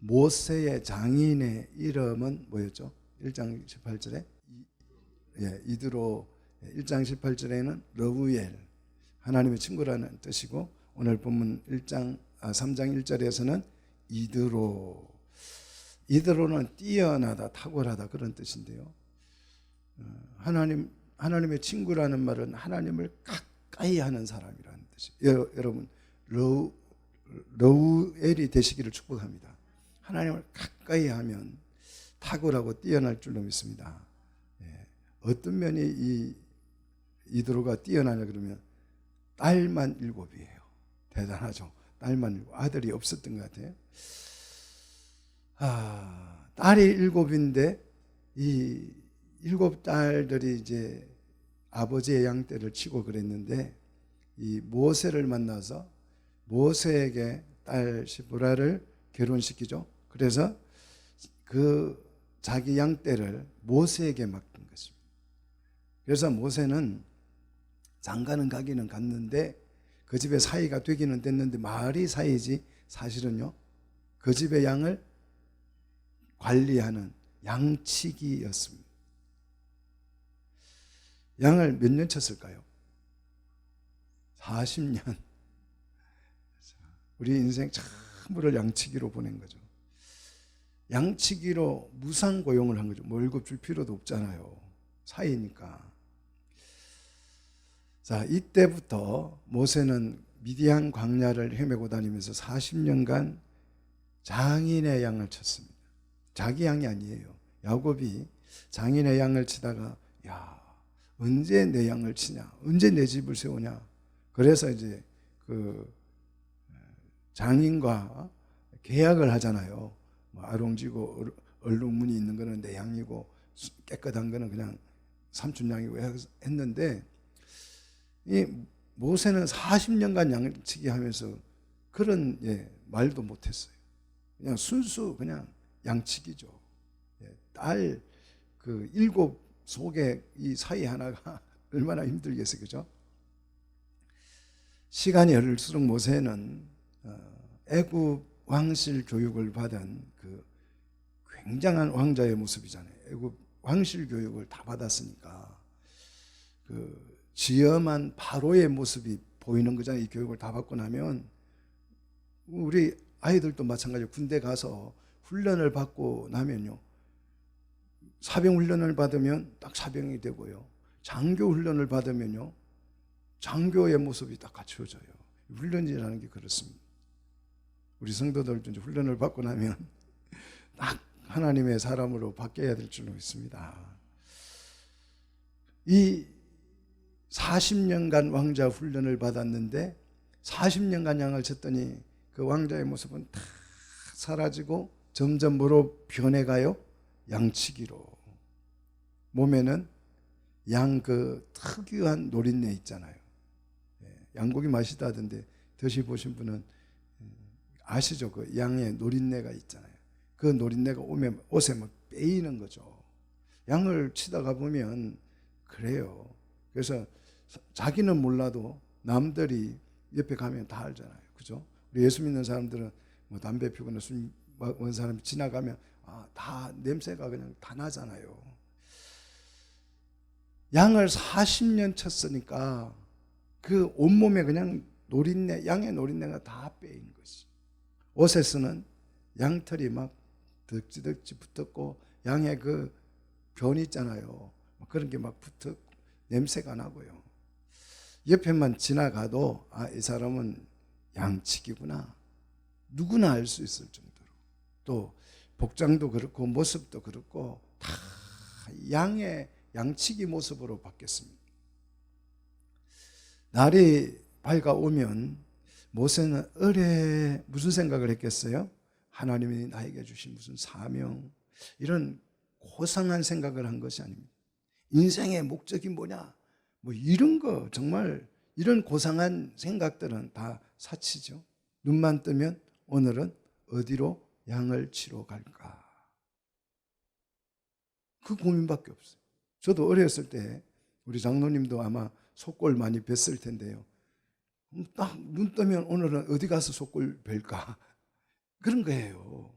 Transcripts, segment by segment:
모세의 장인의 이름은 뭐였죠? 1장 18절에 이드로. 1장 18절에는 러우엘, 하나님의 친구라는 뜻이고, 오늘 본문 3장 1절에서는 이드로. 이드로는 뛰어나다, 탁월하다 그런 뜻인데요. 하나님의 친구라는 말은 하나님을 가까이 하는 사람이라는 뜻이에요. 여러분 러우엘이 되시기를 축복합니다. 하나님을 가까이 하면 탁월하고 뛰어날 줄로 믿습니다. 어떤 면이 이 이드로가 뛰어나냐 그러면 딸만 7이에요. 대단하죠. 딸만 7. 아들이 없었던 것 같아요. 딸이 7인데 이 7딸들이 이제 아버지의 양떼를 치고 그랬는데, 이 모세를 만나서 모세에게 딸 시브라를 결혼시키죠. 그래서 그 자기 양떼를 모세에게 맡긴 것입니다. 그래서 모세는 장가는 가기는 갔는데 그 집에 사이가 되기는 됐는데 말이 사이지 사실은요 그 집의 양을 관리하는 양치기였습니다. 양을 몇 년 쳤을까요? 40년. 우리 인생 전부를 양치기로 보낸 거죠. 양치기로 무상고용을 한 거죠. 월급 줄 필요도 없잖아요. 사이니까. 자, 이때부터 모세는 미디안 광야를 헤매고 다니면서 40년간 장인의 양을 쳤습니다. 자기 양이 아니에요. 야곱이 장인의 양을 치다가 언제 내 양을 치냐, 언제 내 집을 세우냐. 그래서 이제 그 장인과 계약을 하잖아요. 아롱지고 얼룩무늬 있는 거는 내 양이고 깨끗한 거는 그냥 삼촌 양이고 했는데, 이 모세는 40년간 양치기 하면서 그런 말도 못했어요. 그냥 순수 그냥 양치기죠. 딸 그 7 속에 이 사이 하나가 얼마나 힘들겠어요, 그죠? 시간이 흐를수록 모세는 애굽 왕실 교육을 받은 그 굉장한 왕자의 모습이잖아요. 애굽 왕실 교육을 다 받았으니까 그 지엄한 바로의 모습이 보이는 거잖아요. 이 교육을 다 받고 나면 우리 아이들도 마찬가지로 군대 가서 훈련을 받고 나면요, 사병 훈련을 받으면 딱 사병이 되고요, 장교 훈련을 받으면요 장교의 모습이 딱 갖추어져요. 훈련이라는 게 그렇습니다. 우리 성도들도 이제 훈련을 받고 나면 딱 하나님의 사람으로 바뀌어야 될 줄로 믿습니다. 이 40년간 왕자 훈련을 받았는데 40년간 양을 쳤더니 그 왕자의 모습은 다 사라지고 점점 뭐로 변해가요? 양치기로. 몸에는 양 그 특유한 노린내 있잖아요. 양고기 맛있다던데 드셔보신 분은 아시죠? 그 양의 노린내가 있잖아요. 그 노린내가 오면 옷에 막 빼이는 거죠. 양을 치다가 보면 그래요. 그래서 자기는 몰라도 남들이 옆에 가면 다 알잖아요. 그죠? 우리 예수 믿는 사람들은 뭐 담배 피우거나 술 먹은 사람이 지나가면 다 냄새가 그냥 다 나잖아요. 양을 40년 쳤으니까 그 온몸에 그냥 노린내, 양의 노린내가 다 빼인 것이. 옷에서는 양털이 막 덕지덕지 붙었고 양의 그 변이 있잖아요. 그런 게 막 붙어 냄새가 나고요. 옆에만 지나가도 이 사람은 양치기구나, 누구나 알 수 있을 정도로. 또 복장도 그렇고 모습도 그렇고 다 양의 양치기 모습으로 바뀌었습니다. 날이 밝아오면 모세는 무슨 생각을 했겠어요? 하나님이 나에게 주신 무슨 사명, 이런 고상한 생각을 한 것이 아닙니다. 인생의 목적이 뭐냐, 뭐 이런 거, 정말 이런 고상한 생각들은 다 사치죠. 눈만 뜨면 오늘은 어디로 양을 치러 갈까, 그 고민밖에 없어요. 저도 어렸을 때 우리 장로님도 아마 속골 많이 뵀을 텐데요, 딱 눈 뜨면 오늘은 어디 가서 속골 뵐까, 그런 거예요.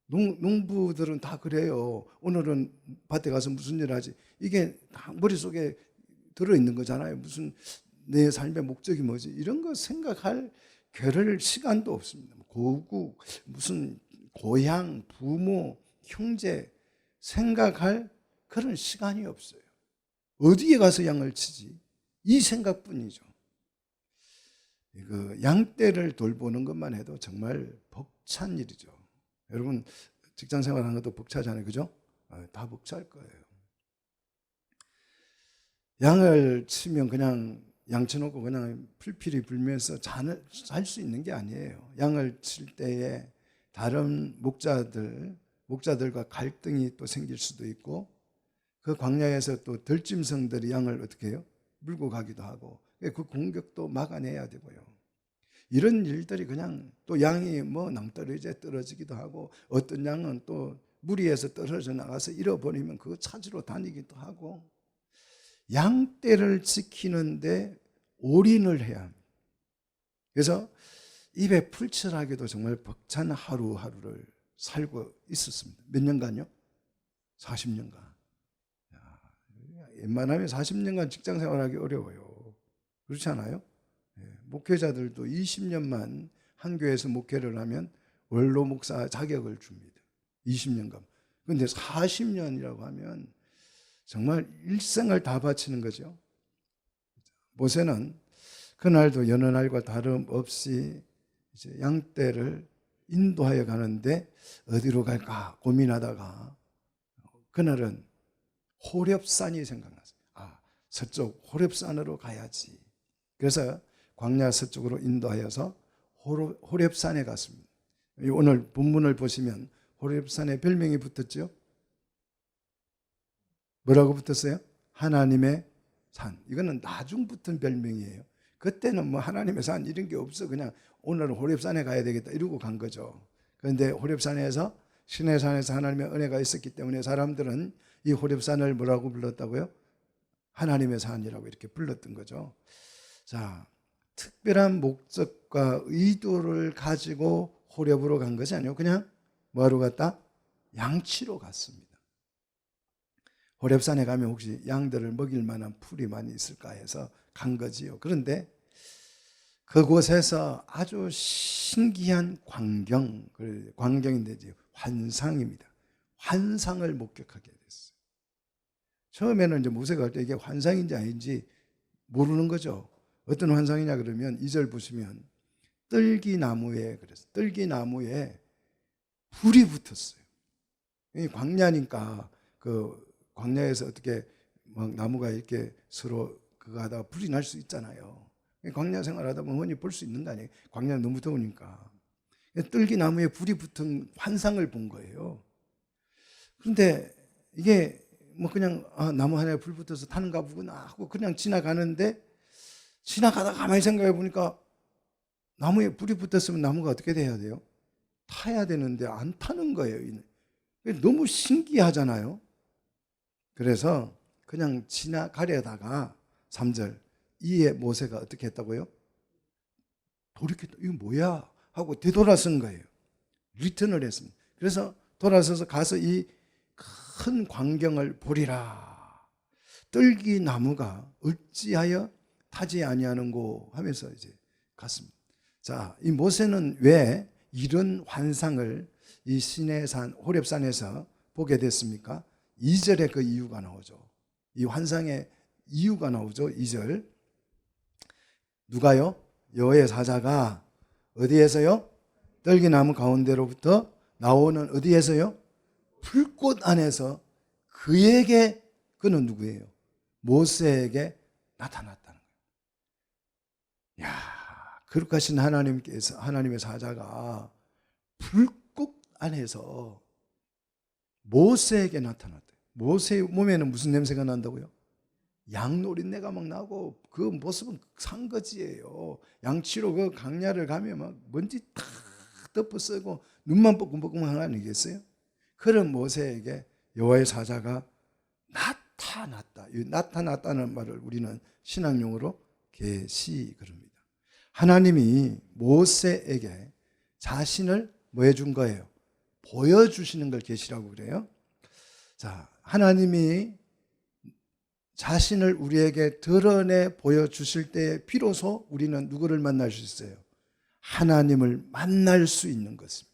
농부들은 다 그래요. 오늘은 밭에 가서 무슨 일 하지? 이게 다 머릿속에 들어있는 거잖아요. 무슨 내 삶의 목적이 뭐지? 이런 거 생각할 겨를 시간도 없습니다. 고국, 무슨 고향, 부모, 형제 생각할 그런 시간이 없어요. 어디에 가서 양을 치지? 이 생각뿐이죠. 양떼를 돌보는 것만 해도 정말 벅찬 일이죠. 여러분 직장 생활하는 것도 벅차잖아요. 그죠? 다 벅찰 거예요. 양을 치면 그냥 양 쳐놓고 그냥 필필이 불면서 잘 수 있는 게 아니에요. 양을 칠 때에 다른 목자들과 갈등이 또 생길 수도 있고, 그 광야에서 또 들짐승들이 양을 어떻게 해요? 물고 가기도 하고, 그 공격도 막아내야 되고요. 이런 일들이 그냥 또 양이 뭐 낭떠러지에 떨어지기도 하고, 어떤 양은 또 무리에서 떨어져 나가서 잃어버리면 그거 찾으러 다니기도 하고, 양떼를 지키는데 올인을 해야 합니다. 그래서 입에 풀칠하기도 정말 벅찬 하루하루를 살고 있었습니다. 몇 년간요? 40년간. 웬만하면 40년간 직장 생활하기 어려워요. 그렇지 않아요? 목회자들도 20년만 한 교회에서 목회를 하면 원로 목사 자격을 줍니다. 20년간. 그런데 40년이라고 하면 정말 일생을 다 바치는 거죠. 모세는 그날도 여느 날과 다름없이 이제 양떼를 인도하여 가는데 어디로 갈까 고민하다가 그날은 호렙산이 생각났어요. 서쪽 호렙산으로 가야지. 그래서 광야 서쪽으로 인도하여서 호렙산에 갔습니다. 오늘 본문을 보시면 호렙산에 별명이 붙었죠. 뭐라고 붙었어요? 하나님의 산. 이거는 나중 붙은 별명이에요. 그때는 뭐 하나님의 산 이런 게 없어. 그냥 오늘은 호렙산에 가야 되겠다 이러고 간 거죠. 그런데 호렙산에서 시내산에서 하나님의 은혜가 있었기 때문에 사람들은 이 호렙산을 뭐라고 불렀다고요? 하나님의 산이라고 이렇게 불렀던 거죠. 자, 특별한 목적과 의도를 가지고 호렙으로 간 것이 아니고 그냥 뭐하러 갔다? 양치로 갔습니다. 호렙산에 가면 혹시 양들을 먹일 만한 풀이 많이 있을까 해서 간 거지요. 그런데 그곳에서 아주 신기한 광경인데 환상입니다. 환상을 목격하게 됐어요. 처음에는 이제 모세가 갈 때 이게 환상인지 아닌지 모르는 거죠. 어떤 환상이냐 그러면 2절 보시면 뜰기나무에 불이 붙었어요. 광야니까 그 광야에서 어떻게 막 나무가 이렇게 서로 그거 하다가 불이 날 수 있잖아요. 광야 생활하다 보면 흔히 볼 수 있는 거 아니에요. 광야는 너무 더우니까. 뜰기나무에 불이 붙은 환상을 본 거예요. 그런데 이게 뭐 그냥 나무 하나에 불 붙어서 타는가 보구나 하고 그냥 지나가는데, 지나가다가 가만히 생각해 보니까 나무에 불이 붙었으면 나무가 어떻게 돼야 돼요? 타야 되는데 안 타는 거예요. 너무 신기하잖아요. 그래서 그냥 지나가려다가 3절 이에 모세가 어떻게 했다고요? 돌이켰다. 이거 뭐야? 하고 되돌아선 거예요. 리턴을 했습니다. 그래서 돌아서서 가서 이 큰 광경을 보리라. 뜰기 나무가 어찌하여 타지 아니하는고 하면서 이제 갔습니다. 자, 이 모세는 왜 이런 환상을 이 시내산 호렙산에서 보게 됐습니까? 2절에 그 이유가 나오죠. 이 환상의 이유가 나오죠. 2절. 누가요? 여호와의 사자가 어디에서요? 떨기나무 가운데로부터 나오는 어디에서요? 불꽃 안에서 그에게, 그는 누구예요? 모세에게 나타났다는 거예요. 야, 거룩하신 하나님께서, 하나님의 사자가 불꽃 안에서 모세에게 나타났대요. 모세의 몸에는 무슨 냄새가 난다고요? 양노린내가 막 나고 그 모습은 산거지예요. 양치로 그 강야를 가면 막 먼지 탁 덮어쓰고 눈만 뻐끔뻐끔한 거 아니겠어요? 그런 모세에게 여호와의 사자가 나타났다. 이 나타났다는 말을 우리는 신학용어로 계시 그럽니다. 하나님이 모세에게 자신을 뭐 해준 거예요? 보여주시는 걸 계시라고 그래요. 자, 하나님이 자신을 우리에게 드러내 보여주실 때 비로소 우리는 누구를 만날 수 있어요? 하나님을 만날 수 있는 것입니다.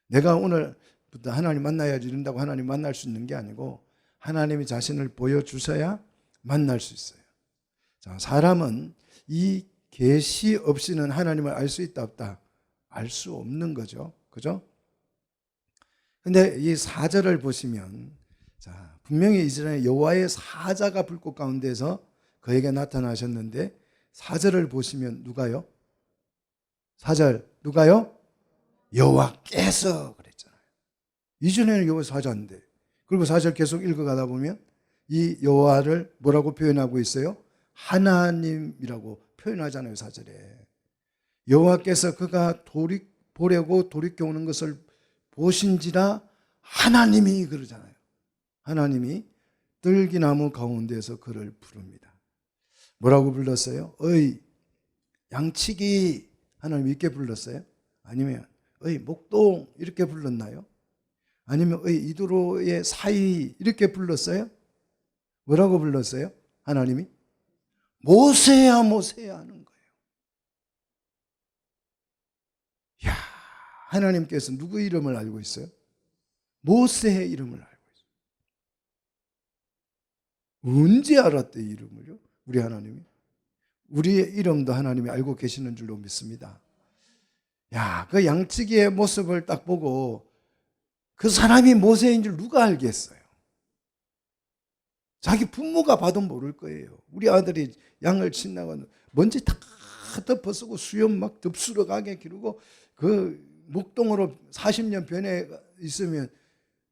내가 오늘부터 하나님 만나야지 이런다고 하나님 만날 수 있는 게 아니고 하나님이 자신을 보여주셔야 만날 수 있어요. 자, 사람은 이 계시 없이는 하나님을 알 수 있다 없다? 알 수 없는 거죠. 그죠? 근데 이 4절을 보시면 자, 분명히 이스라엘 여호와의 사자가 불꽃 가운데서 그에게 나타나셨는데 4절을 보시면 누가요? 4절 누가요? 여호와께서 그랬잖아요. 이전에는 여호와 사자인데 그리고 4절 계속 읽어가다 보면 이 여호와를 뭐라고 표현하고 있어요? 하나님이라고 표현하잖아요. 4절에 여호와께서 그가 보려고 돌이켜 오는 것을 보신지라 하나님이 그러잖아요. 하나님이 들기나무 가운데서 그를 부릅니다. 뭐라고 불렀어요? 어이 양치기 하나님 이렇게 불렀어요? 아니면 어이 목동 이렇게 불렀나요? 아니면 어이 이두로의 사이 이렇게 불렀어요? 뭐라고 불렀어요? 하나님이 모세야 모세야 하는 거예요. 야, 하나님께서 누구 이름을 알고 있어요? 모세의 이름을 알고 있어요. 언제 알았대 이름을요? 우리 하나님이? 우리의 이름도 하나님이 알고 계시는 줄로 믿습니다. 야, 그 양치기의 모습을 딱 보고 그 사람이 모세인 줄 누가 알겠어요? 자기 부모가 봐도 모를 거예요. 우리 아들이 양을 친다고 먼지 다 덮어쓰고 수염 막 덥수러 가게 기르고 그 목동으로 40년 변해 있으면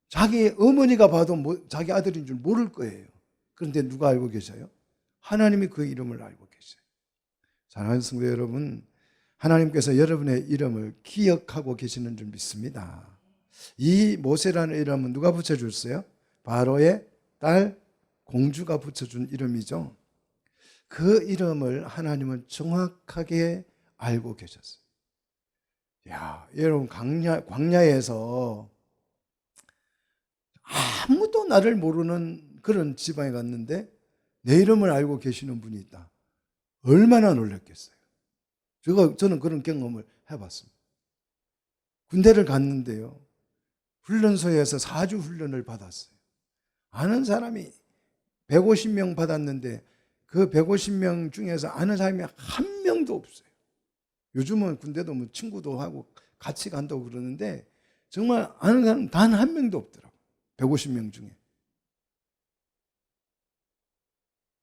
자기 어머니가 봐도 자기 아들인 줄 모를 거예요. 그런데 누가 알고 계셔요? 하나님이 그 이름을 알고 계셔요. 사랑하는 성도 여러분, 하나님께서 여러분의 이름을 기억하고 계시는 줄 믿습니다. 이 모세라는 이름은 누가 붙여줬어요? 바로의 딸 공주가 붙여준 이름이죠. 그 이름을 하나님은 정확하게 알고 계셨어요. 야, 여러분 광야에서 아무도 나를 모르는 그런 지방에 갔는데 내 이름을 알고 계시는 분이 있다. 얼마나 놀랐겠어요. 저는 그런 경험을 해봤습니다. 군대를 갔는데요. 훈련소에서 4주 훈련을 받았어요. 아는 사람이 150명 받았는데 그 150명 중에서 아는 사람이 한 명도 없어요. 요즘은 군대도 뭐 친구도 하고 같이 간다고 그러는데 정말 아는 사람 단 한 명도 없더라고요. 150명 중에.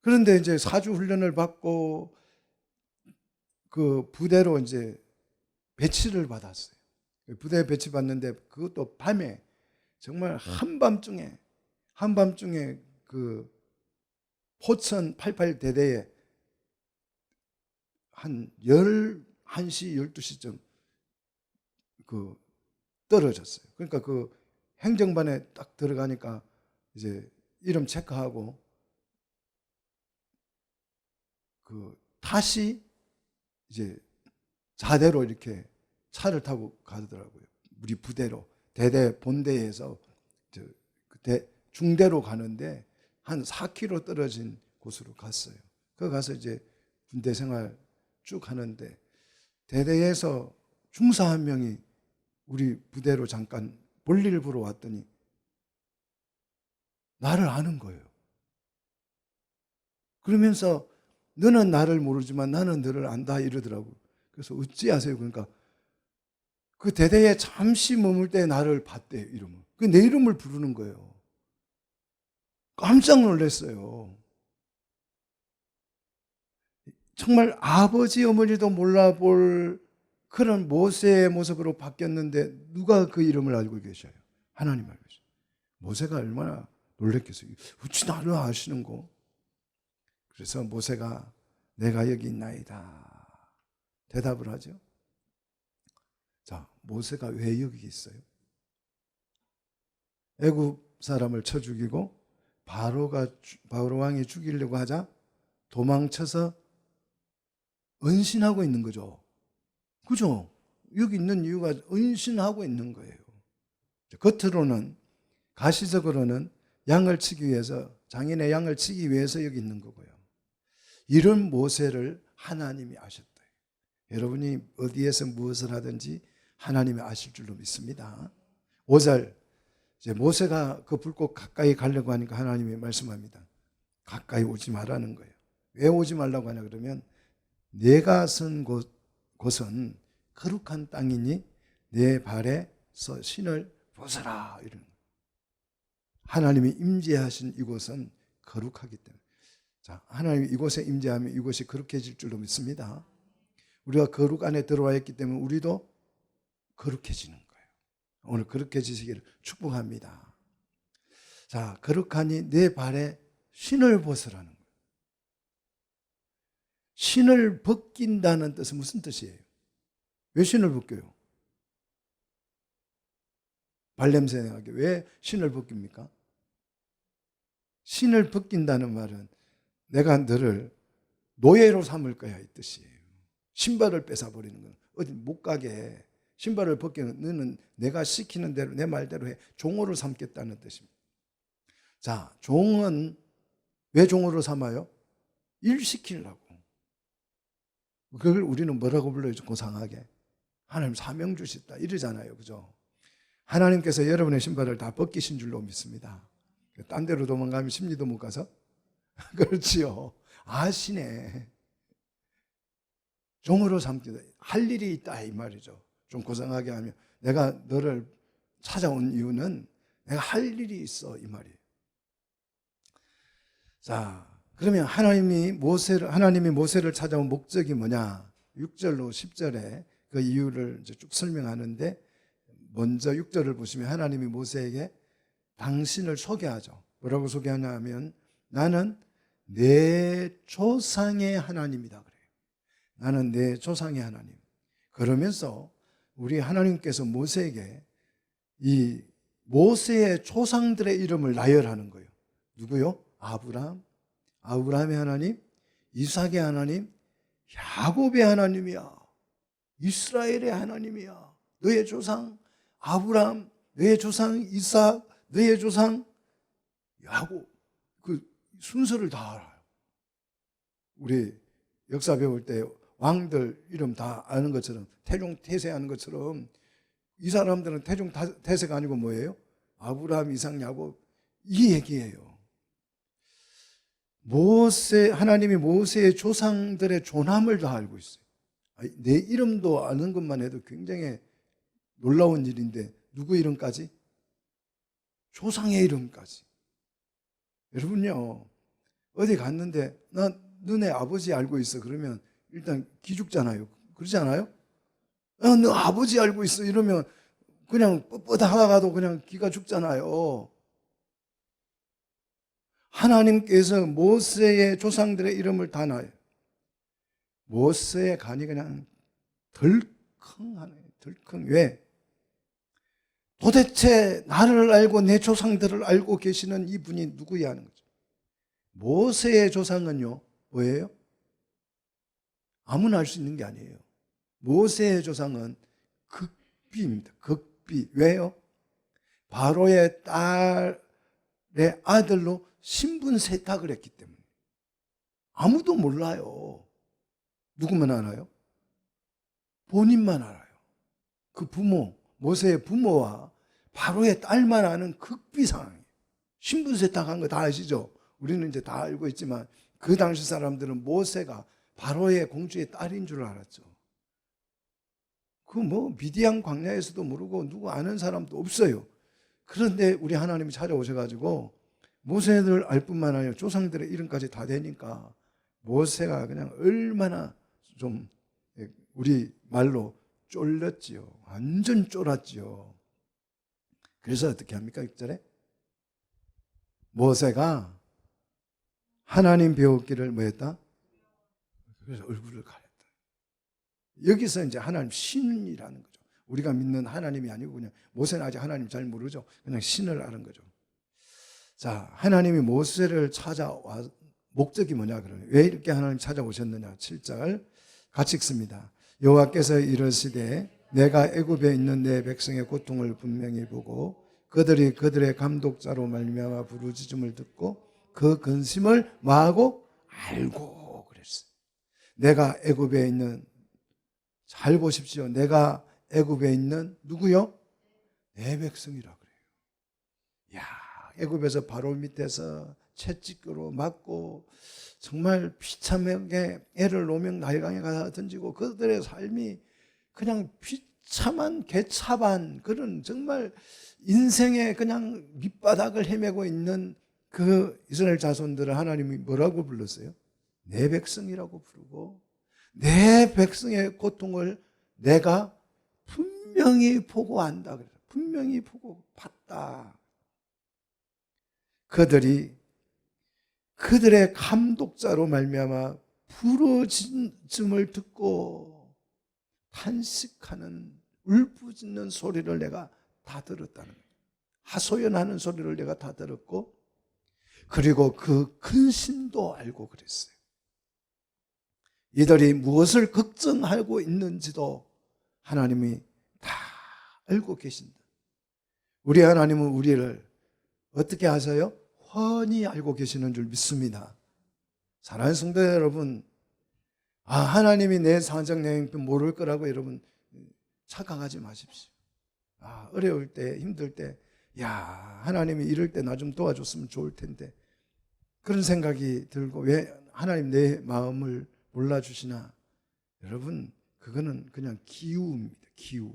그런데 이제 4주 훈련을 받고 그 부대로 이제 배치를 받았어요. 부대에 배치받는데 그것도 밤에 정말 한밤중에 그 포천 88대대에 한 11시 12시쯤 그 떨어졌어요. 그러니까 그 행정반에 딱 들어가니까 이제 이름 체크하고 그 다시 이제 자대로 이렇게 차를 타고 가더라고요. 우리 부대로 대대 본대에서 중대로 가는데 한 4km 떨어진 곳으로 갔어요. 그 가서 이제 군대 생활 쭉 하는데 대대에서 중사 한 명이 우리 부대로 잠깐 볼일 보러 왔더니 나를 아는 거예요. 그러면서 너는 나를 모르지만 나는 너를 안다 이러더라고요. 그래서 어찌하세요? 그러니까 그 대대에 잠시 머물 때 나를 봤대요. 이름을. 내 이름을 부르는 거예요. 깜짝 놀랐어요. 정말 아버지 어머니도 몰라볼 그런 모세의 모습으로 바뀌었는데 누가 그 이름을 알고 계셔요? 하나님 알고 계셔요. 모세가 얼마나 놀랬겠어요. 어찌 나를 아시는 거? 그래서 모세가 내가 여기 있나이다 대답을 하죠. 자, 모세가 왜 여기 있어요? 애굽 사람을 쳐 죽이고 바로 왕이 죽이려고 하자 도망쳐서 은신하고 있는 거죠. 그죠? 여기 있는 이유가 은신하고 있는 거예요. 겉으로는 가시적으로는 양을 치기 위해서, 장인의 양을 치기 위해서 여기 있는 거고요. 이런 모세를 하나님이 아셨다. 여러분이 어디에서 무엇을 하든지 하나님이 아실 줄로 믿습니다. 5절, 이제 모세가 그 불꽃 가까이 가려고 하니까 하나님이 말씀합니다. 가까이 오지 말라는 거예요. 왜 오지 말라고 하냐 그러면, 내가 선 곳은 거룩한 땅이니 내 발에서 신을 벗어라, 이런 거예요. 하나님이 임재하신 이곳은 거룩하기 때문에. 자, 하나님이 이곳에 임재하면 이곳이 거룩해질 줄로 믿습니다. 우리가 거룩 안에 들어와 있기 때문에 우리도 거룩해지는 거예요. 오늘 거룩해지시기를 축복합니다. 자, 거룩하니 내 발에 신을 벗으라는 거예요. 신을 벗긴다는 뜻은 무슨 뜻이에요? 왜 신을 벗겨요? 발냄새 나게 왜 신을 벗깁니까? 신을 벗긴다는 말은 내가 너를 노예로 삼을 거야, 이 뜻이에요. 신발을 뺏어버리는 건 어디 못 가게 신발을 벗기는, 너는 내가 시키는 대로 내 말대로 해, 종으로 삼겠다는 뜻입니다. 자, 종은 왜 종으로 삼아요? 일 시키려고. 그걸 우리는 뭐라고 불러요? 고상하게 하나님 사명 주셨다 이러잖아요, 그죠? 하나님께서 여러분의 신발을 다 벗기신 줄로 믿습니다. 딴 데로 도망가면 심리도 못 가서 그렇지요. 아시네. 종으로 삼기다. 할 일이 있다 이 말이죠. 좀 고상하게 하면 내가 너를 찾아온 이유는 내가 할 일이 있어 이 말이에요. 자, 그러면 하나님이 모세를 찾아온 목적이 뭐냐? 6절로 10절에 그 이유를 이제 쭉 설명하는데, 먼저 6절을 보시면 하나님이 모세에게 당신을 소개하죠. 뭐라고 소개하냐 하면, 나는 내 조상의 하나님이다 그래요. 나는 내 조상의 하나님. 그러면서 우리 하나님께서 모세에게 이 모세의 조상들의 이름을 나열하는 거예요. 누구요? 아브라함의 하나님, 이삭의 하나님, 야곱의 하나님이야. 이스라엘의 하나님이야. 너의 조상 아브라함, 너의 조상 이삭, 너의 조상 야곱. 그 순서를 다 알아요. 우리 역사 배울 때 왕들 이름 다 아는 것처럼, 태종 태세하는 것처럼, 이 사람들은 태종 태세가 아니고 뭐예요? 아브라함, 이삭, 야곱, 이 얘기예요. 하나님이 모세의 조상들의 존함을 다 알고 있어요. 내 이름도 아는 것만 해도 굉장히 놀라운 일인데, 누구 이름까지? 조상의 이름까지. 여러분요, 어디 갔는데 나 너네 아버지 알고 있어 그러면 일단 기죽잖아요. 그러지 않아요? 너 아버지 알고 있어 이러면 그냥 뻣뻣하다가도 그냥 기가 죽잖아요. 하나님께서 모세의 조상들의 이름을 다 나요. 모세의 간이 그냥 덜컹하네. 덜컹. 왜? 도대체 나를 알고 내 조상들을 알고 계시는 이분이 누구야 하는 거죠. 모세의 조상은요, 뭐예요? 아무나 알 수 있는 게 아니에요. 모세의 조상은 극비입니다. 극비. 왜요? 바로의 딸의 아들로 신분 세탁을 했기 때문에. 아무도 몰라요. 누구만 알아요? 본인만 알아요. 그 부모, 모세의 부모와 바로의 딸만 아는 극비 상황이에요. 신분 세탁한 거 다 아시죠? 우리는 이제 다 알고 있지만 그 당시 사람들은 모세가 바로의 공주의 딸인 줄 알았죠. 그 미디안 광야에서도 모르고 누구 아는 사람도 없어요. 그런데 우리 하나님이 찾아오셔가지고 모세를 알 뿐만 아니라 조상들의 이름까지 다 되니까 모세가 그냥 얼마나 좀 우리 말로 쫄렸지요. 완전 쫄았지요. 그래서 어떻게 합니까? 6절에 모세가 하나님 배웠기를 뭐했다? 그래서 얼굴을 가렸다. 여기서 이제 하나님 신이라는 거죠. 우리가 믿는 하나님이 아니고 그냥 모세는 아직 하나님 잘 모르죠. 그냥 신을 아는 거죠. 자, 하나님이 모세를 찾아와 목적이 뭐냐 그러면 왜 이렇게 하나님 찾아오셨느냐? 7절 같이 읽습니다. 여호와께서 이르시되 내가 애굽에 있는 내 백성의 고통을 분명히 보고 그들이 그들의 감독자로 말미암아 부르짖음을 듣고 그 근심을 뭐하고 알고 그랬어요. 내가 애굽에 있는, 잘 보십시오. 내가 애굽에 있는 누구요? 내 백성이라 그래요. 야, 애굽에서 바로 밑에서 채찍으로 맞고 정말 비참하게 애를 노명 나일강에 가다 던지고 그들의 삶이 그냥 비참한 개차반 그런 정말 인생의 그냥 밑바닥을 헤매고 있는 그 이스라엘 자손들을 하나님이 뭐라고 불렀어요? 내 백성이라고 부르고 내 백성의 고통을 내가 분명히 보고 안다. 분명히 보고 봤다. 그들이 그들의 감독자로 말미암아 부르짖음을 듣고 탄식하는 울부짖는 소리를 내가 다 들었다는 거예요. 하소연하는 소리를 내가 다 들었고 그리고 그 근심도 알고 그랬어요. 이들이 무엇을 걱정하고 있는지도 하나님이 다 알고 계신다. 우리 하나님은 우리를 어떻게 아세요? 훤히 알고 계시는 줄 믿습니다. 사랑하는 성도 여러분, 하나님이 내 상황 내용도 모를 거라고 여러분 착각하지 마십시오. 어려울 때, 힘들 때, 하나님이 이럴 때 나 좀 도와줬으면 좋을 텐데 그런 생각이 들고 왜 하나님 내 마음을 몰라주시나? 여러분, 그거는 그냥 기우입니다. 기우.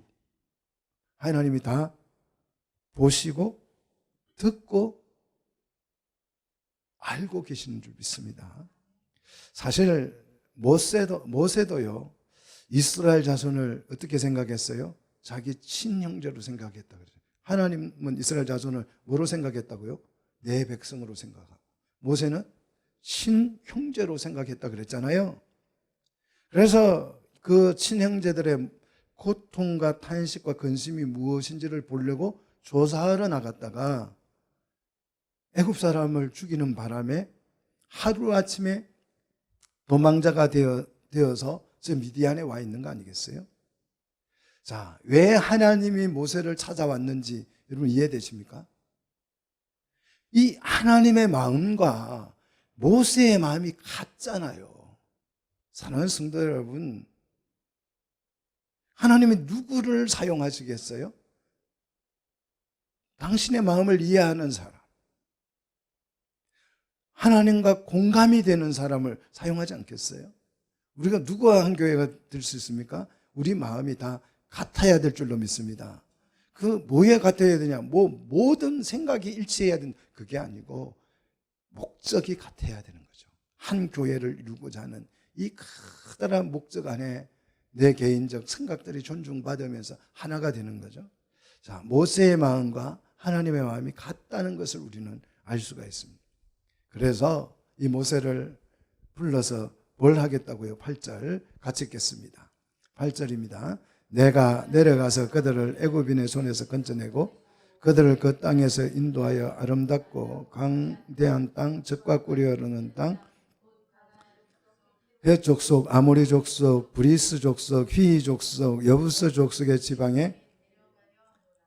하나님이 다 보시고 듣고 알고 계시는 줄 믿습니다. 사실 모세도요 이스라엘 자손을 어떻게 생각했어요? 자기 친형제로 생각했다 그래요. 하나님은 이스라엘 자손을 뭐로 생각했다고요? 내 백성으로 생각하고 모세는 친형제로 생각했다 그랬잖아요. 그래서 그 친형제들의 고통과 탄식과 근심이 무엇인지를 보려고 조사하러 나갔다가 애굽 사람을 죽이는 바람에 하루아침에 도망자가 되어서 저 미디안에 와 있는 거 아니겠어요? 자, 왜 하나님이 모세를 찾아왔는지 여러분 이해되십니까? 이 하나님의 마음과 모세의 마음이 같잖아요. 사랑하는 성도 여러분, 하나님이 누구를 사용하시겠어요? 당신의 마음을 이해하는 사람, 하나님과 공감이 되는 사람을 사용하지 않겠어요? 우리가 누구와 한 교회가 될 수 있습니까? 우리 마음이 다 같아야 될 줄로 믿습니다. 그 뭐에 같아야 되냐? 모든 생각이 일치해야 되는 그게 아니고 목적이 같아야 되는 거죠. 한 교회를 이루고자 하는 이 커다란 목적 안에 내 개인적 생각들이 존중받으면서 하나가 되는 거죠. 자, 모세의 마음과 하나님의 마음이 같다는 것을 우리는 알 수가 있습니다. 그래서 이 모세를 불러서 뭘 하겠다고요? 8절 같이 읽겠습니다. 8절입니다. 내가 내려가서 그들을 애굽인의 손에서 건져내고 그들을 그 땅에서 인도하여 아름답고 강대한 땅, 젖과 꿀이 흐르는 땅, 헷 족속, 아모리 족속, 브리스 족속, 휘 족속, 여부스 족속의 지방에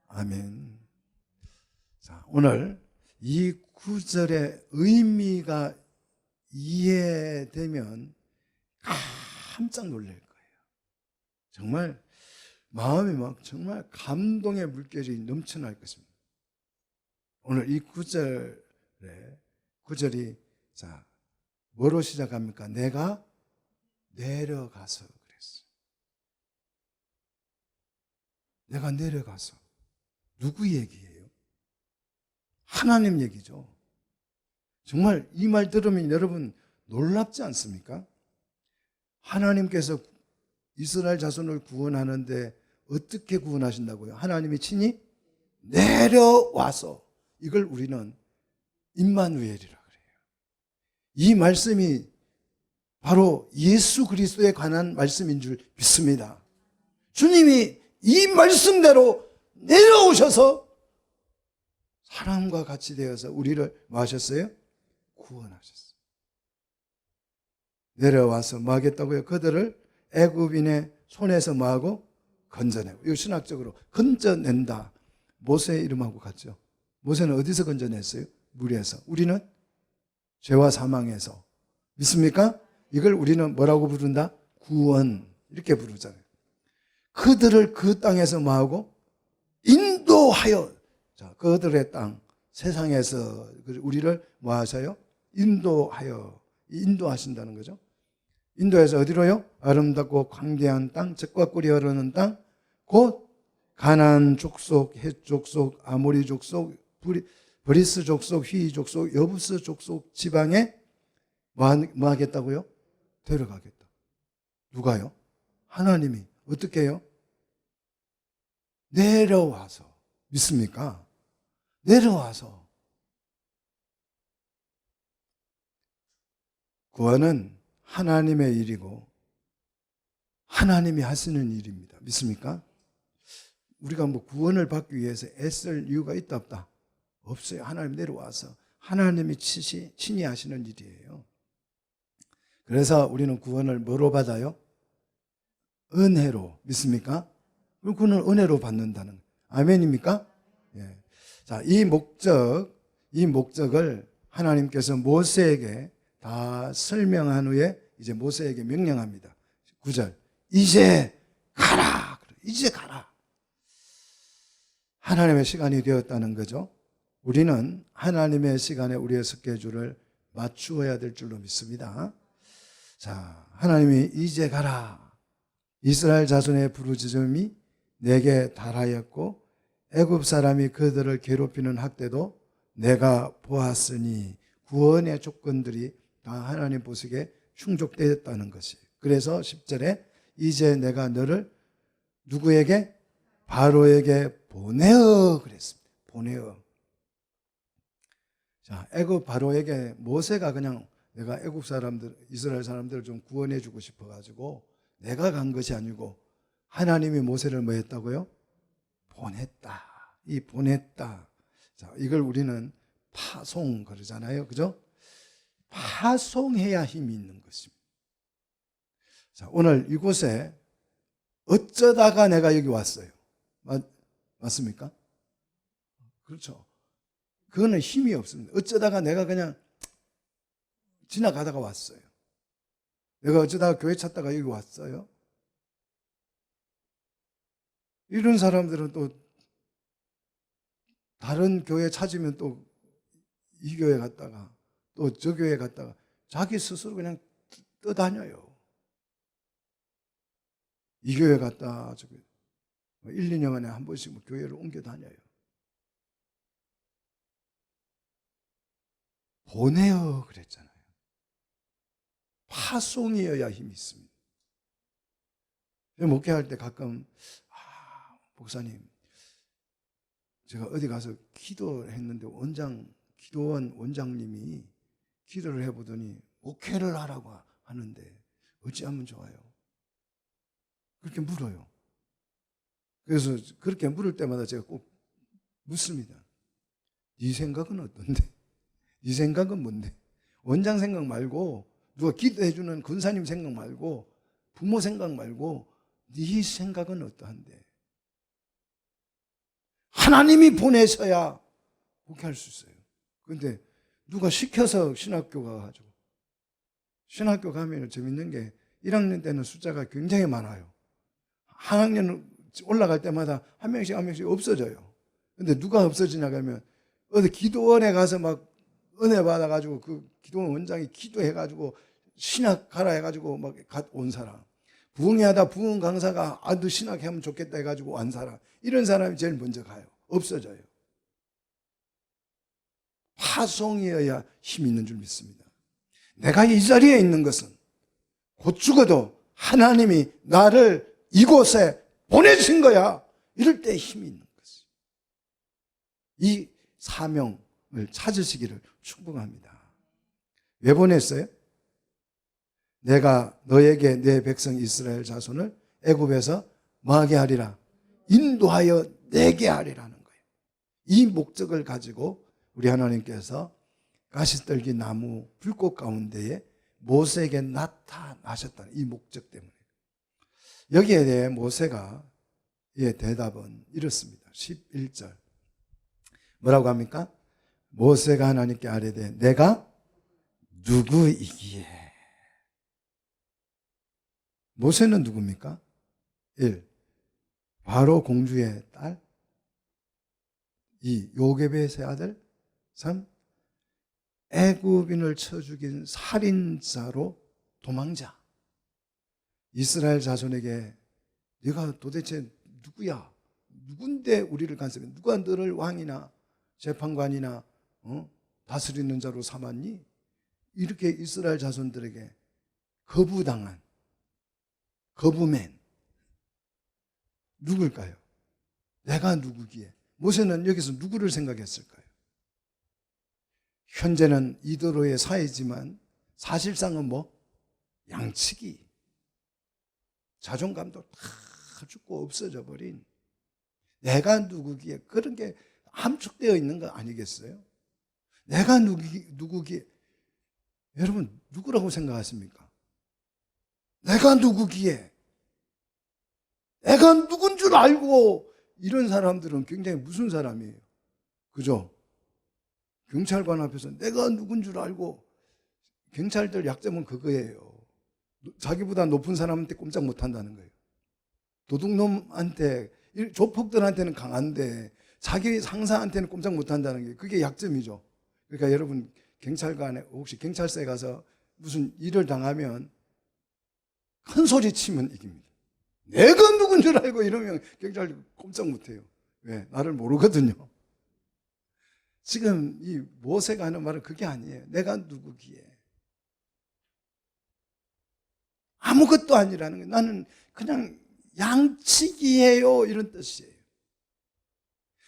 아멘. 자, 오늘 이 구절의 의미가 이해되면 깜짝 놀랄 거예요. 정말 마음이 막 정말 감동의 물결이 넘쳐날 것입니다. 오늘 이 구절이 자 뭐로 시작합니까? 내가 내려가서 그랬어. 내가 내려가서 누구 얘기예요? 하나님 얘기죠. 정말 이 말 들으면 여러분 놀랍지 않습니까? 하나님께서 이스라엘 자손을 구원하는데 어떻게 구원하신다고요? 하나님이 친히 내려와서, 이걸 우리는 임마누엘이라 그래요. 이 말씀이 바로 예수 그리스도에 관한 말씀인 줄 믿습니다. 주님이 이 말씀대로 내려오셔서 사람과 같이 되어서 우리를 뭐 하셨어요? 구원하셨어요. 내려와서 뭐 하겠다고요? 그들을 애굽인의 손에서 뭐 하고 건져내고. 이거 신학적으로 건져낸다. 모세의 이름하고 같죠. 모세는 어디서 건져냈어요? 물에서. 우리는 죄와 사망에서. 믿습니까? 이걸 우리는 뭐라고 부른다? 구원. 이렇게 부르잖아요. 그들을 그 땅에서 뭐하고? 인도하여. 자, 그들의 땅, 세상에서 우리를 뭐 하셔요? 인도하여. 인도하신다는 거죠. 인도에서 어디로요? 아름답고 광대한 땅, 젖과 꿀이 흐르는 땅, 곧 가나안 족속, 헷 족속, 아모리 족속, 브리스 족속, 휘 족속, 여부스 족속 지방에 뭐 하겠다고요? 데려가겠다. 누가요? 하나님이. 어떻게 해요? 내려와서. 믿습니까? 내려와서. 구원은 하나님의 일이고 하나님이 하시는 일입니다. 믿습니까? 우리가 뭐 구원을 받기 위해서 애쓸 이유가 있다 없다? 없어요. 하나님 내려와서 하나님이 친히 하시는 일이에요. 그래서 우리는 구원을 뭐로 받아요? 은혜로. 믿습니까? 그는 은혜로 받는다는. 아멘입니까? 예. 자, 이 목적을 하나님께서 모세에게 다 설명한 후에 이제 모세에게 명령합니다. 9절. 이제 가라. 이제 가라. 하나님의 시간이 되었다는 거죠. 우리는 하나님의 시간에 우리의 스케줄을 맞추어야 될 줄로 믿습니다. 자, 하나님이 이제 가라. 이스라엘 자손의 부르짖음이 내게 달하였고 애굽 사람이 그들을 괴롭히는 학대도 내가 보았으니 구원의 조건들이 다 하나님 보시기에 충족되었다는 것이. 그래서 10절에 이제 내가 너를 누구에게? 바로에게 보내어 그랬습니다. 보내어. 자, 애굽 바로에게 모세가 그냥 내가 애굽 사람들, 이스라엘 사람들을 좀 구원해 주고 싶어 가지고 내가 간 것이 아니고 하나님이 모세를 뭐 했다고요? 보냈다. 이 보냈다. 자, 이걸 우리는 파송 그러잖아요. 그죠? 파송해야 힘이 있는 것입니다. 자, 오늘 이곳에 어쩌다가 내가 여기 왔어요. 맞습니까? 그렇죠. 그거는 힘이 없습니다. 어쩌다가 내가 그냥 지나가다가 왔어요. 내가 어쩌다가 교회 찾다가 여기 왔어요. 이런 사람들은 또 다른 교회 찾으면 또 이 교회 갔다가 또 저 교회 갔다가 자기 스스로 그냥 떠다녀요. 이 교회 갔다 저 교회 1, 2년 만에 한 번씩 교회를 옮겨 다녀요. 보내어 그랬잖아요. 파송이어야 힘이 있습니다. 목회할 때 가끔 목사님 제가 어디 가서 기도했는데 기도원 원장님이 기도를 해보더니 목회를 하라고 하는데 어찌하면 좋아요? 그렇게 물어요. 그래서 그렇게 물을 때마다 제가 꼭 묻습니다. 네 생각은 어떤데? 네 생각은 뭔데? 원장 생각 말고 누가 기도해주는 권사님 생각 말고 부모 생각 말고 네 생각은 어떠한데? 하나님이 보내셔야 목회할 수 있어요. 그런데 누가 시켜서 신학교 가가지고 신학교 가면 재밌는 게 1학년 때는 숫자가 굉장히 많아요. 한 학년 올라갈 때마다 한 명씩 없어져요. 근데 누가 없어지냐 하면 어디 기도원에 가서 막 은혜 받아가지고 그 기도원 원장이 기도해가지고 신학 가라 해가지고 막 온 사람. 부흥회하다 부흥 강사가 너 신학하면 좋겠다 해가지고 온 사람. 이런 사람이 제일 먼저 가요. 없어져요. 파송이어야 힘이 있는 줄 믿습니다. 내가 이 자리에 있는 것은 곧 죽어도 하나님이 나를 이곳에 보내신 거야. 이럴 때 힘이 있는 것이. 이 사명을 찾으시기를 축복합니다. 왜 보냈어요? 내가 너에게 내 백성 이스라엘 자손을 애굽에서 뭐하게 하리라? 인도하여 내게 하리라는 거예요. 이 목적을 가지고 우리 하나님께서 가시떨기 나무 불꽃 가운데에 모세에게 나타나셨다는 이 목적 때문에 여기에 대해 모세가 대답은 이렇습니다. 11절 뭐라고 합니까? 모세가 하나님께 아뢰되 내가 누구이기에. 모세는 누굽니까? 1. 바로 공주의 딸. 2. 요게벳의 아들. 3. 애굽인을 쳐 죽인 살인자로 도망자. 이스라엘 자손에게 네가 도대체 누구야? 누군데 우리를 간섭해? 누가 너를 왕이나 재판관이나 다스리는 자로 삼았니? 이렇게 이스라엘 자손들에게 거부당한 거부맨 누굴까요? 내가 누구기에? 모세는 여기서 누구를 생각했을까요? 현재는 이도로의 사이지만 사실상은 양치기, 자존감도 다 죽고 없어져 버린 내가 누구기에, 그런 게 함축되어 있는 거 아니겠어요? 내가 누구기에. 여러분 누구라고 생각하십니까? 내가 누구기에, 내가 누군 줄 알고. 이런 사람들은 굉장히 무슨 사람이에요? 그죠? 경찰관 앞에서 내가 누군 줄 알고. 경찰들 약점은 그거예요. 자기보다 높은 사람한테 꼼짝 못한다는 거예요. 도둑놈한테, 조폭들한테는 강한데 자기 상사한테는 꼼짝 못한다는 게 그게 약점이죠. 그러니까 여러분 경찰관에 혹시 경찰서에 가서 무슨 일을 당하면 큰 소리 치면 이깁니다. 내가 누군 줄 알고 이러면 경찰이 꼼짝 못해요. 왜? 나를 모르거든요. 지금 이 모세가 하는 말은 그게 아니에요. 내가 누구기에. 아무것도 아니라는 거예요. 나는 그냥 양치기예요, 이런 뜻이에요.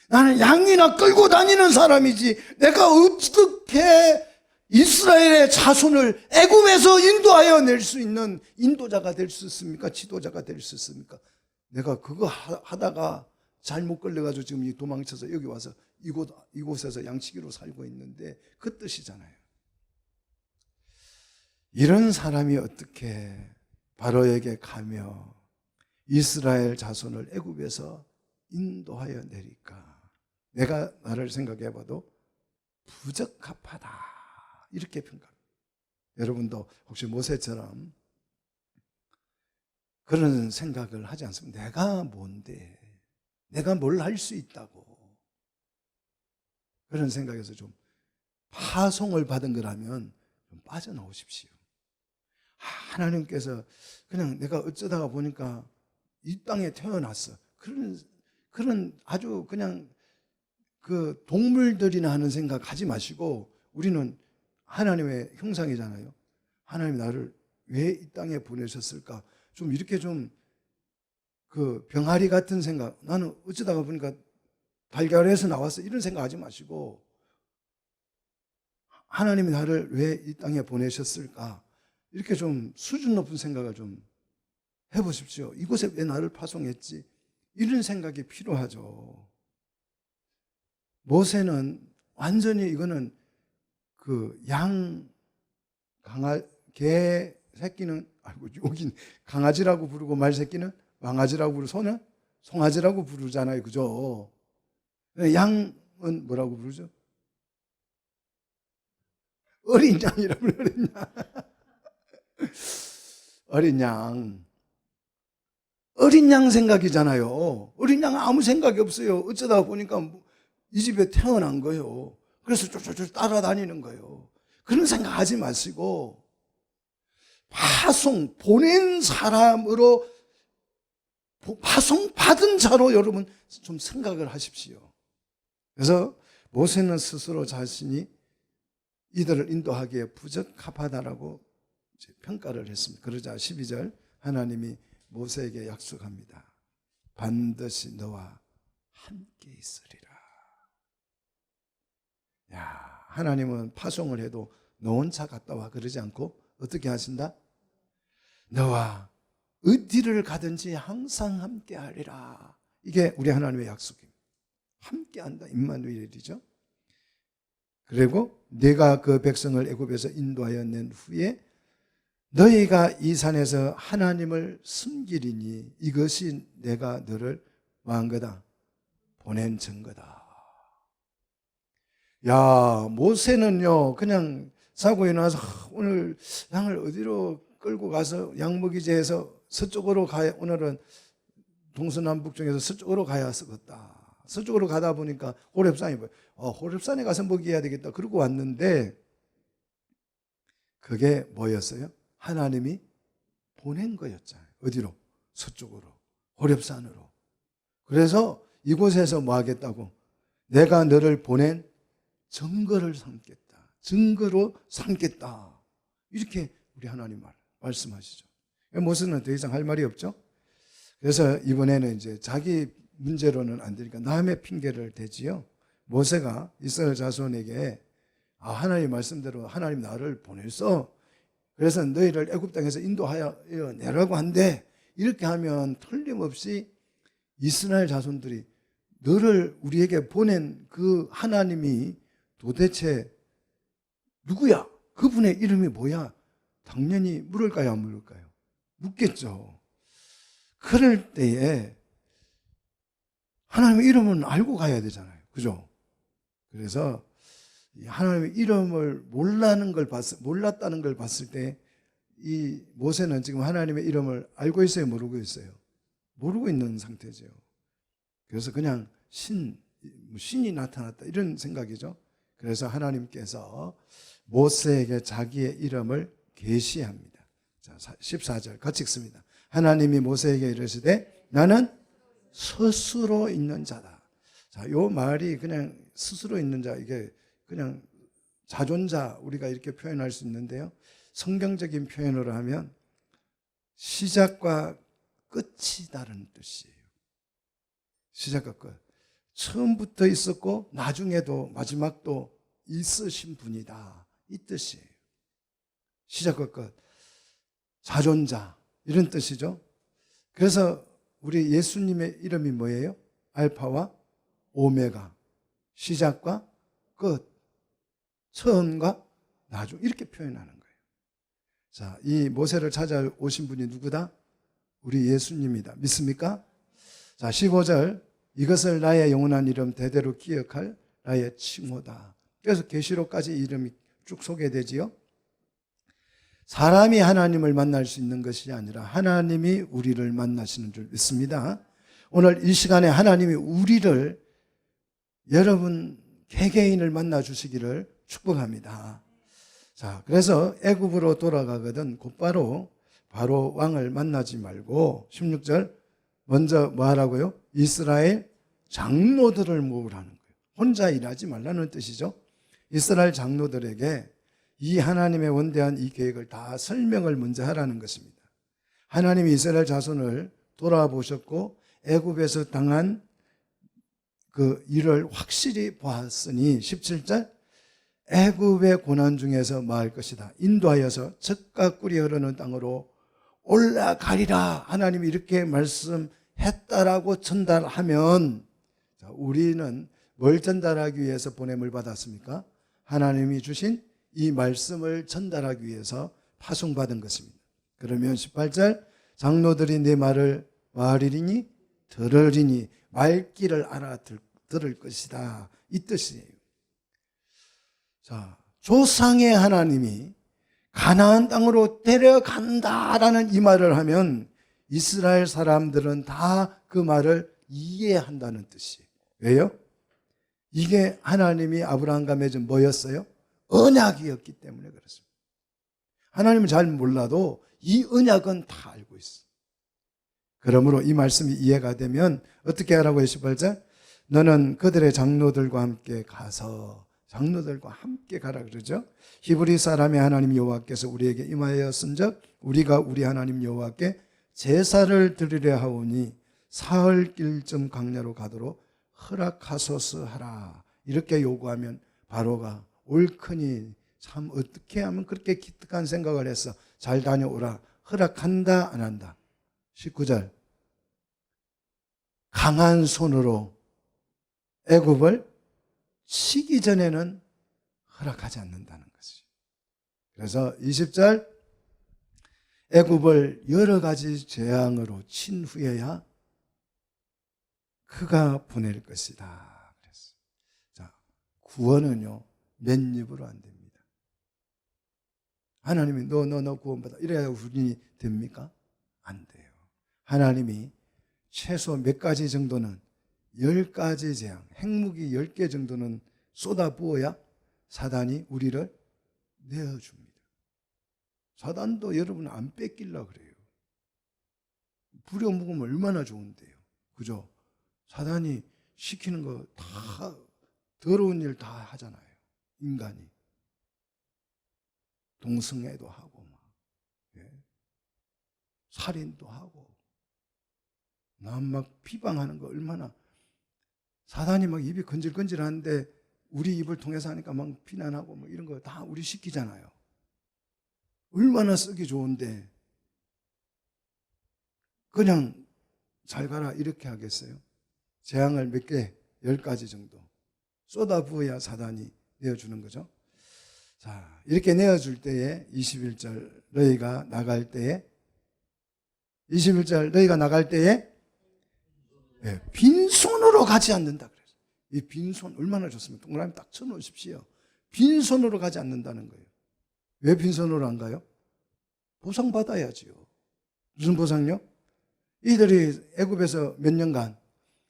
나는 양이나 끌고 다니는 사람이지 내가 어떻게 이스라엘의 자손을 애굽에서 인도하여 낼 수 있는 인도자가 될 수 있습니까? 지도자가 될 수 있습니까? 내가 그거 하다가 잘못 걸려가지고 지금 도망쳐서 여기 와서 이곳에서 양치기로 살고 있는데 그 뜻이잖아요. 이런 사람이 어떻게 바로에게 가며 이스라엘 자손을 애굽에서 인도하여 내릴까? 내가 나를 생각해 봐도 부적합하다, 이렇게 평가합니다. 여러분도 혹시 모세처럼 그런 생각을 하지 않습니까? 내가 뭔데? 내가 뭘 할 수 있다고? 그런 생각에서 좀 파송을 받은 거라면 좀 빠져나오십시오. 하나님께서 그냥 내가 어쩌다가 보니까 이 땅에 태어났어. 그런 아주 그냥 그 동물들이나 하는 생각 하지 마시고, 우리는 하나님의 형상이잖아요. 하나님이 나를 왜 이 땅에 보내셨을까? 좀 이렇게 좀 그 병아리 같은 생각, 나는 어쩌다가 보니까 발견해서 나왔어, 이런 생각 하지 마시고, 하나님이 나를 왜 이 땅에 보내셨을까? 이렇게 좀 수준 높은 생각을 좀 해보십시오. 이곳에 왜 나를 파송했지? 이런 생각이 필요하죠. 모세는 완전히 이거는 그 개 새끼는, 여긴 강아지라고 부르고 말 새끼는 왕아지라고 부르고 소는 송아지라고 부르잖아요. 그죠? 양은 뭐라고 부르죠? 어린 양이라고 그러냐? 어린 양. 어린 양 생각이잖아요. 어린 양은 아무 생각이 없어요. 어쩌다 보니까 이 집에 태어난 거예요. 그래서 쫄쫄쫄 따라다니는 거예요. 그런 생각하지 마시고 보낸 사람으로, 파송받은 자로 여러분 좀 생각을 하십시오. 그래서 모세는 스스로 자신이 이들을 인도하기에 부적합하다라고 평가를 했습니다. 그러자 12절 하나님이 모세에게 약속합니다. 반드시 너와 함께 있으리라. 야, 하나님은 파송을 해도 너 혼자 갔다 와 그러지 않고 어떻게 하신다? 너와 어디를 가든지 항상 함께 하리라. 이게 우리 하나님의 약속입니다. 함께 한다. 임마누엘이죠. 그리고 내가 그 백성을 애굽에서 인도하여 낸 후에 너희가 이 산에서 하나님을 숨기리니 이것이 내가 너를 뭐한 거다? 보낸 증거다. 야, 모세는요 그냥 자고 일어나서 오늘 양을 어디로 끌고 가서 양 먹이지에서 서쪽으로 가야, 오늘은 동서남북 중에서 서쪽으로 가야 쓰겠다. 서쪽으로 가다 보니까 호렙산이 보여. 호렙산에 가서 먹여야 되겠다. 그러고 왔는데 그게 뭐였어요? 하나님이 보낸 거였잖아요. 어디로? 서쪽으로, 호렙산으로. 그래서 이곳에서 뭐 하겠다고? 내가 너를 보낸 증거를 삼겠다. 증거로 삼겠다. 이렇게 우리 하나님 말씀하시죠. 모세는 더 이상 할 말이 없죠. 그래서 이번에는 이제 자기 문제로는 안 되니까 남의 핑계를 대지요. 모세가 이스라엘 자손에게 하나님 말씀대로 하나님 나를 보냈어. 그래서 너희를 애굽 땅에서 인도하여 내라고 한대. 이렇게 하면 틀림없이 이스라엘 자손들이 너를 우리에게 보낸 그 하나님이 도대체 누구야? 그분의 이름이 뭐야? 당연히 물을까요? 안 물을까요? 묻겠죠. 그럴 때에 하나님의 이름은 알고 가야 되잖아요. 그죠? 그래서 하나님의 이름을 몰랐다는 걸 봤을 때 이 모세는 지금 하나님의 이름을 알고 있어요? 모르고 있어요? 모르고 있는 상태죠. 그래서 그냥 신이 나타났다 이런 생각이죠. 그래서 하나님께서 모세에게 자기의 이름을 계시합니다. 자, 14절 같이 읽습니다. 하나님이 모세에게 이르시되 나는 스스로 있는 자다. 자, 요 말이 그냥 스스로 있는 자, 이게 그냥 자존자 우리가 이렇게 표현할 수 있는데요. 성경적인 표현으로 하면 시작과 끝이 다른 뜻이에요. 시작과 끝. 처음부터 있었고 나중에도 마지막도 있으신 분이다. 이 뜻이에요. 시작과 끝. 자존자 이런 뜻이죠. 그래서 우리 예수님의 이름이 뭐예요? 알파와 오메가. 시작과 끝. 처음과 나중 이렇게 표현하는 거예요. 자, 이 모세를 찾아오신 분이 누구다? 우리 예수님이다. 믿습니까? 자, 15절. 이것을 나의 영원한 이름 대대로 기억할 나의 칭호다. 그래서 계시록까지 이름이 쭉 소개되지요. 사람이 하나님을 만날 수 있는 것이 아니라 하나님이 우리를 만나시는 줄 믿습니다. 오늘 이 시간에 하나님이 우리를 여러분 개개인을 만나 주시기를 축복합니다. 자, 그래서 애굽으로 돌아가거든 곧바로 바로 왕을 만나지 말고 16절 먼저 뭐 하라고요? 이스라엘 장로들을 모으라는 거예요. 혼자 일하지 말라는 뜻이죠. 이스라엘 장로들에게 이 하나님의 원대한 이 계획을 다 설명을 먼저 하라는 것입니다. 하나님이 이스라엘 자손을 돌아보셨고 애굽에서 당한 그 일을 확실히 보았으니 17절 애굽의 고난 중에서 뭐 할 것이다. 인도하여서 젖과 꿀이 흐르는 땅으로 올라가리라. 하나님이 이렇게 말씀했다라고 전달하면 우리는 뭘 전달하기 위해서 보냄을 받았습니까? 하나님이 주신 이 말씀을 전달하기 위해서 파송받은 것입니다. 그러면 18절 장로들이 내 말을 말이리니 들으리니 말귀를 알아들을 것이다. 이 뜻이에요. 자, 조상의 하나님이 가나안 땅으로 데려간다라는 이 말을 하면 이스라엘 사람들은 다 그 말을 이해한다는 뜻이에요. 왜요? 이게 하나님이 아브라함과 맺은 뭐였어요? 언약이었기 때문에 그렇습니다. 하나님은 잘 몰라도 이 언약은 다 알고 있어. 그러므로 이 말씀이 이해가 되면 어떻게 하라고 해요? 18절 너는 그들의 장로들과 함께 가서 장로들과 함께 가라 그러죠. 히브리 사람의 하나님 여호와께서 우리에게 임하였은즉 우리가 우리 하나님 여호와께 제사를 드리려 하오니 사흘길쯤 광야로 가도록 허락하소서 하라. 이렇게 요구하면 바로가 옳거니 참 어떻게 하면 그렇게 기특한 생각을 해서 잘 다녀오라. 허락한다 안 한다? 19절 강한 손으로 애굽을 치기 전에는 허락하지 않는다는 것이죠. 그래서 20절 애굽을 여러 가지 재앙으로 친 후에야 그가 보낼 것이다 그랬어요. 자, 구원은요 맨입으로 안 됩니다. 하나님이 너 구원받아 이래야 우리 됩니까? 안 돼요. 하나님이 최소 몇 가지 정도는 10가지 재앙, 핵무기 10개 정도는 쏟아부어야 사단이 우리를 내어줍니다. 사단도 여러분 안 뺏길라 그래요. 부려먹으면 얼마나 좋은데요. 그죠? 사단이 시키는 거 다 더러운 일 다 하잖아요. 인간이. 동성애도 하고 막, 살인도 하고 남 막 비방하는 거 얼마나 사단이 막 입이 건질건질하는데 우리 입을 통해서 하니까 막 비난하고 뭐 이런 거 다 우리 시키잖아요. 얼마나 쓰기 좋은데 그냥 잘 가라 이렇게 하겠어요? 재앙을 몇 개, 10가지 정도 쏟아부어야 사단이 내어주는 거죠. 자, 이렇게 내어줄 때에 21절 너희가 나갈 때에 21절 너희가 나갈 때에 빈손으로 가지 않는다 그래서 이 빈손 얼마나 좋습니까? 동그라미 딱 쳐놓으십시오. 빈손으로 가지 않는다는 거예요. 왜 빈손으로 안 가요? 보상 받아야지요. 무슨 보상요? 이들이 애굽에서 몇 년간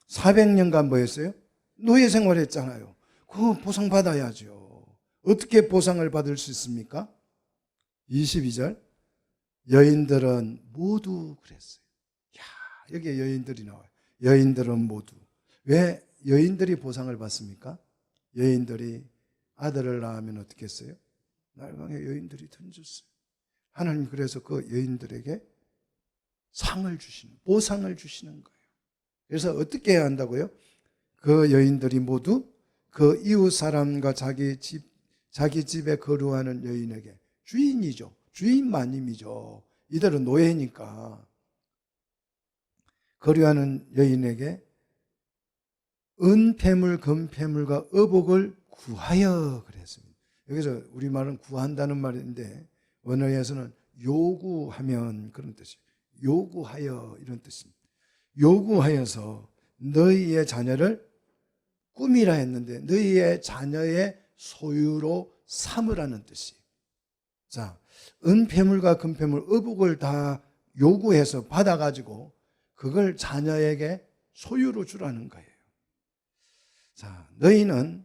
400년간 뭐 했어요? 노예 생활했잖아요. 그거 보상 받아야죠. 어떻게 보상을 받을 수 있습니까? 22절 여인들은 모두 그랬어요. 야, 여기에 여인들이 나와요. 여인들은 모두. 왜 여인들이 보상을 받습니까? 여인들이 아들을 낳으면 어떻게 했어요? 날강에 여인들이 던졌어요. 하나님 그래서 그 여인들에게 상을 주시는, 보상을 주시는 거예요. 그래서 어떻게 해야 한다고요? 그 여인들이 모두 그 이웃 사람과 자기 집에 거류하는 여인에게 주인이죠. 주인 마님이죠. 이들은 노예니까 거류하는 여인에게 은폐물, 금폐물과 의복을 구하여 그랬습니다. 여기서 우리말은 구한다는 말인데 원어에서는 요구하면 그런 뜻이에요. 요구하여 이런 뜻입니다. 요구하여서 너희의 자녀를 꿈이라 했는데 너희의 자녀의 소유로 삼으라는 뜻이에요. 자, 은폐물과 금폐물, 의복을 다 요구해서 받아가지고 그걸 자녀에게 소유로 주라는 거예요. 자, 너희는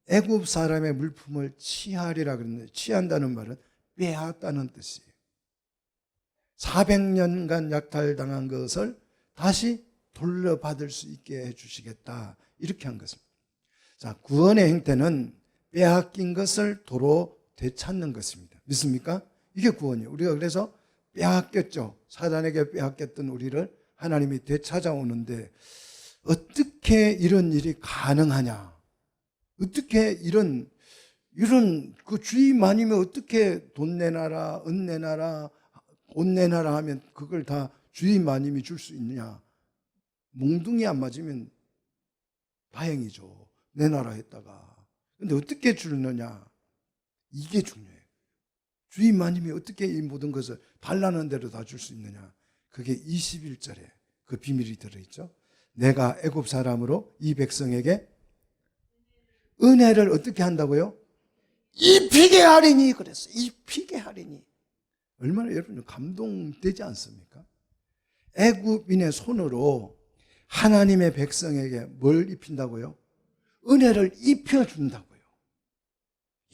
애굽 사람의 물품을 취하리라 그랬는데 취한다는 말은 빼앗다는 뜻이에요. 400년간 약탈당한 것을 다시 돌려받을 수 있게 해주시겠다 이렇게 한 것입니다. 자, 구원의 형태는 빼앗긴 것을 도로 되찾는 것입니다. 믿습니까? 이게 구원이에요. 우리가 그래서 빼앗겼죠. 사단에게 빼앗겼던 우리를 하나님이 되찾아오는데 어떻게 이런 일이 가능하냐? 어떻게 이런 그 주의 아니면 어떻게 돈 내놔라, 은 내놔라, 옷 내놔라 하면 그걸 다 주의 마님이 줄 수 있느냐? 몽둥이 안 맞으면 다행이죠. 내놔라 했다가. 근데 어떻게 주느냐? 이게 중요해요. 주의 마님이 어떻게 이 모든 것을 달라는 대로 다 줄 수 있느냐? 그게 21절에 그 비밀이 들어있죠. 내가 애굽 사람으로 이 백성에게 은혜를 어떻게 한다고요? 입히게 하리니 그랬어요. 입히게 하리니. 얼마나 여러분 감동되지 않습니까? 애굽인의 손으로 하나님의 백성에게 뭘 입힌다고요? 은혜를 입혀준다고요.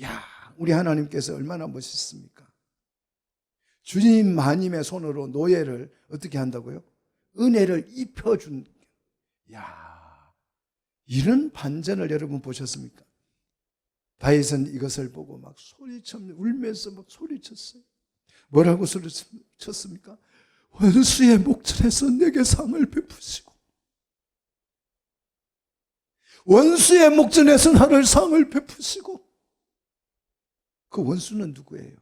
야, 우리 하나님께서 얼마나 멋있습니까? 주님 마님의 손으로 노예를 어떻게 한다고요? 은혜를 입혀준. 야, 이런 반전을 여러분 보셨습니까? 다윗은 이것을 보고 막 울면서 막 소리쳤어요. 뭐라고 소리쳤습니까? 원수의 목전에서 내게 상을 베푸시고 원수의 목전에서 나를 상을 베푸시고. 그 원수는 누구예요?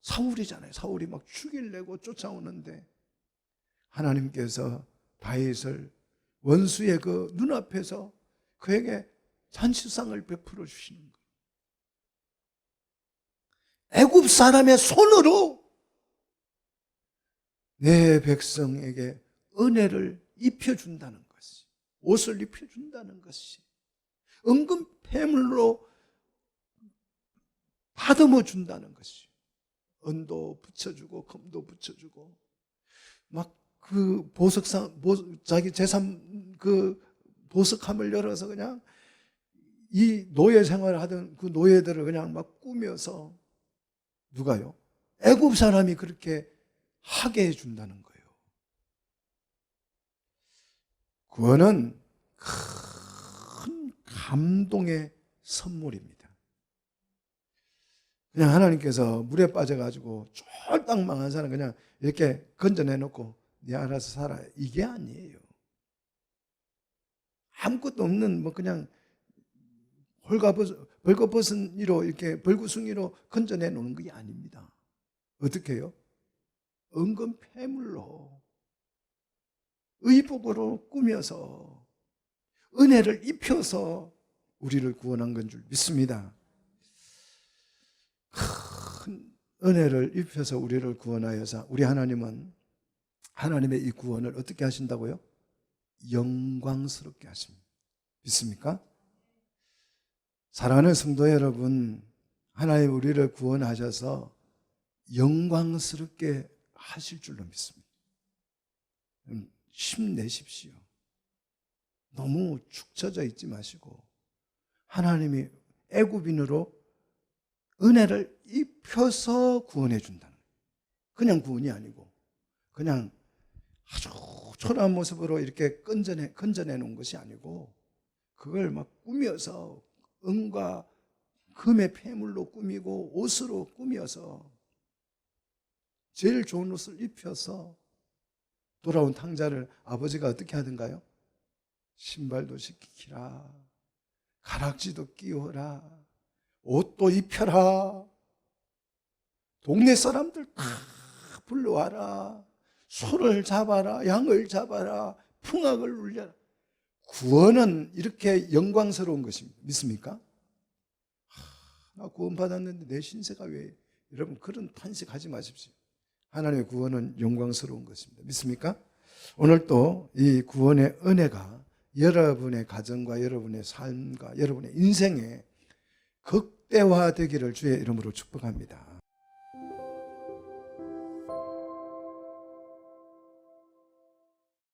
사울이잖아요. 사울이 막 죽이려고 쫓아오는데 하나님께서 다윗을 원수의 그 눈앞에서 그에게 잔치상을 베풀어 주시는 거예요. 애굽 사람의 손으로 내 백성에게 은혜를 입혀준다는 것이, 옷을 입혀준다는 것이, 은근 폐물로 다듬어 준다는 것이, 은도 붙여주고 금도 붙여주고 막 그 자기 재산 그 보석함을 열어서 그냥 이 노예 생활을 하던 그 노예들을 그냥 막 꾸며서, 누가요? 애굽 사람이 그렇게 하게 해준다는 거예요. 구원은 큰 감동의 선물입니다. 그냥 하나님께서 물에 빠져가지고 쫄딱 망한 사람 그냥 이렇게 건져내놓고 네 알아서 살아, 이게 아니에요. 아무것도 없는 뭐 그냥 벌거벗은 이로 이렇게 벌구숭이로 건져내 놓는 게 아닙니다. 어떻게 해요? 은근 폐물로 의복으로 꾸며서 은혜를 입혀서 우리를 구원한 건 줄 믿습니다. 큰 은혜를 입혀서 우리를 구원하여서 우리 하나님은 하나님의 이 구원을 어떻게 하신다고요? 영광스럽게 하십니다. 믿습니까? 사랑하는 성도 여러분, 하나님 우리를 구원하셔서 영광스럽게 하실 줄로 믿습니다. 힘내십시오. 너무 축 처져 있지 마시고 하나님이 애굽인으로 은혜를 입혀서 구원해 준다는 거예요. 그냥 구원이 아니고 그냥 아주 초라한 모습으로 이렇게 건져내 놓은 것이 아니고 그걸 막 꾸며서 은과 금의 폐물로 꾸미고 옷으로 꾸며서 제일 좋은 옷을 입혀서 돌아온 탕자를 아버지가 어떻게 하던가요? 신발도 시키라, 가락지도 끼워라, 옷도 입혀라, 동네 사람들 다 불러와라, 소를 잡아라, 양을 잡아라, 풍악을 울려라. 구원은 이렇게 영광스러운 것입니다. 믿습니까? 나 구원 받았는데 내 신세가 왜? 여러분 그런 탄식하지 마십시오. 하나님의 구원은 영광스러운 것입니다. 믿습니까? 오늘 또 이 구원의 은혜가 여러분의 가정과 여러분의 삶과 여러분의 인생에 극대화되기를 주의 이름으로 축복합니다.